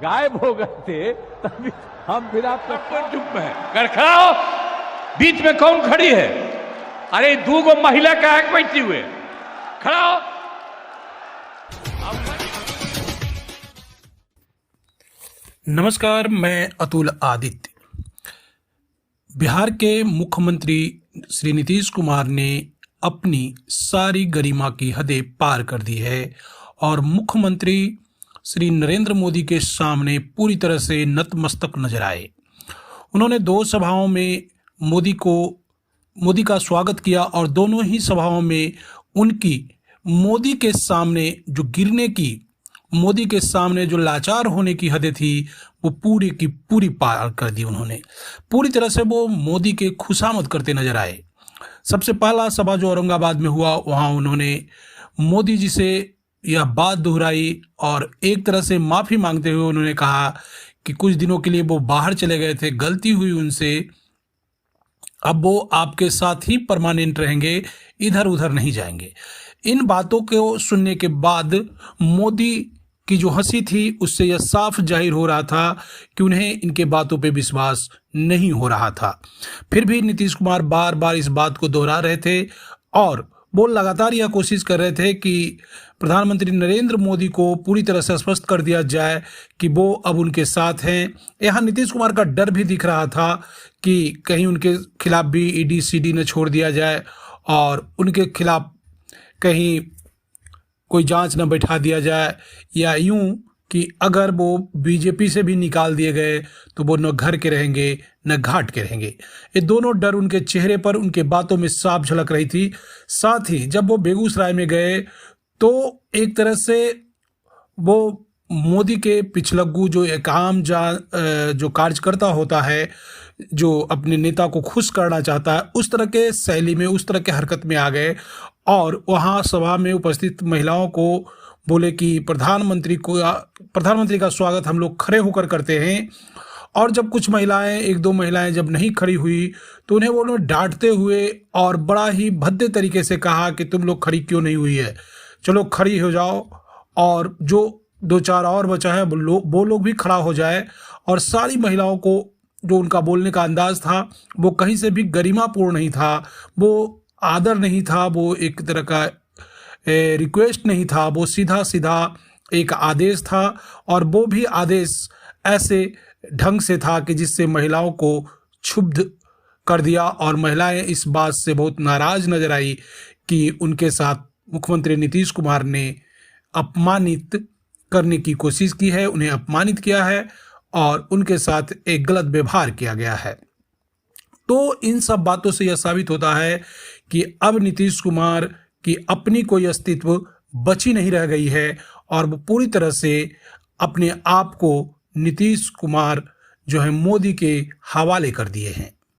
गायब हो गए थे तभी हम फिर आप सबको चुप है। अगर खड़ा हो, बीच में कौन खड़ी है? अरे दो गो महिला का एक बैठी हुए, खड़ा हो। नमस्कार, मैं अतुल आदित्य। बिहार के मुख्यमंत्री श्री नीतीश कुमार ने अपनी सारी गरिमा की हदें पार कर दी है और मुख्यमंत्री श्री नरेंद्र मोदी के सामने पूरी तरह से नतमस्तक नजर आए। उन्होंने दो सभाओं में मोदी का स्वागत किया और दोनों ही सभाओं में उनकी मोदी के सामने जो गिरने की, मोदी के सामने जो लाचार होने की हदें थी वो पूरी की पूरी पार कर दी। उन्होंने पूरी तरह से वो मोदी के खुशामद करते नजर आए। सबसे पहला सभा जो औरंगाबाद में हुआ, वहाँ उन्होंने मोदी जी से यह बात दोहराई और एक तरह से माफ़ी मांगते हुए उन्होंने कहा कि कुछ दिनों के लिए वो बाहर चले गए थे, गलती हुई उनसे, अब वो आपके साथ ही परमानेंट रहेंगे, इधर उधर नहीं जाएंगे। इन बातों को सुनने के बाद मोदी की जो हंसी थी उससे यह साफ जाहिर हो रहा था कि उन्हें इनके बातों पे विश्वास नहीं हो रहा था। फिर भी नीतीश कुमार बार बार इस बात को दोहरा रहे थे और वो लगातार यह कोशिश कर रहे थे कि प्रधानमंत्री नरेंद्र मोदी को पूरी तरह से स्पष्ट कर दिया जाए कि वो अब उनके साथ हैं। यहाँ नीतीश कुमार का डर भी दिख रहा था कि कहीं उनके खिलाफ भी ईडी सीडी न छोड़ दिया जाए और उनके खिलाफ कहीं कोई जांच न बैठा दिया जाए, या यूं कि अगर वो बीजेपी से भी निकाल दिए गए तो वो न घर के रहेंगे न घाट के रहेंगे। ये दोनों डर उनके चेहरे पर, उनके बातों में साफ झलक रही थी। साथ ही जब वो बेगूसराय में गए तो एक तरह से वो मोदी के पिछलग्गू, जो एक आम जो कार्यकर्ता होता है, जो अपने नेता को खुश करना चाहता है, उस तरह के शैली में, उस तरह के हरकत में आ गए और वहाँ सभा में उपस्थित महिलाओं को बोले कि प्रधानमंत्री का स्वागत हम लोग खड़े होकर करते हैं। और जब कुछ महिलाएं, एक दो महिलाएं जब नहीं खड़ी हुई तो उन्हें वो डांटते हुए और बड़ा ही भद्दे तरीके से कहा कि तुम लोग खड़ी क्यों नहीं हुई है, चलो खड़ी हो जाओ और जो दो चार और बचा है वो लोग भी खड़ा हो जाए। और सारी महिलाओं को जो उनका बोलने का अंदाज था वो कहीं से भी गरिमापूर्ण नहीं था, वो आदर नहीं था, वो एक तरह का रिक्वेस्ट नहीं था, वो सीधा सीधा एक आदेश था। और वो भी आदेश ऐसे ढंग से था कि जिससे महिलाओं को क्षुब्ध कर दिया और महिलाएं इस बात से बहुत नाराज नजर आई कि उनके साथ मुख्यमंत्री नीतीश कुमार ने अपमानित करने की कोशिश की है, उन्हें अपमानित किया है और उनके साथ एक गलत व्यवहार किया गया है। तो इन सब बातों से यह साबित होता है कि अब नीतीश कुमार की अपनी कोई अस्तित्व बची नहीं रह गई है और वो पूरी तरह से अपने आप को नीतीश कुमार जो है मोदी के हवाले कर दिए हैं।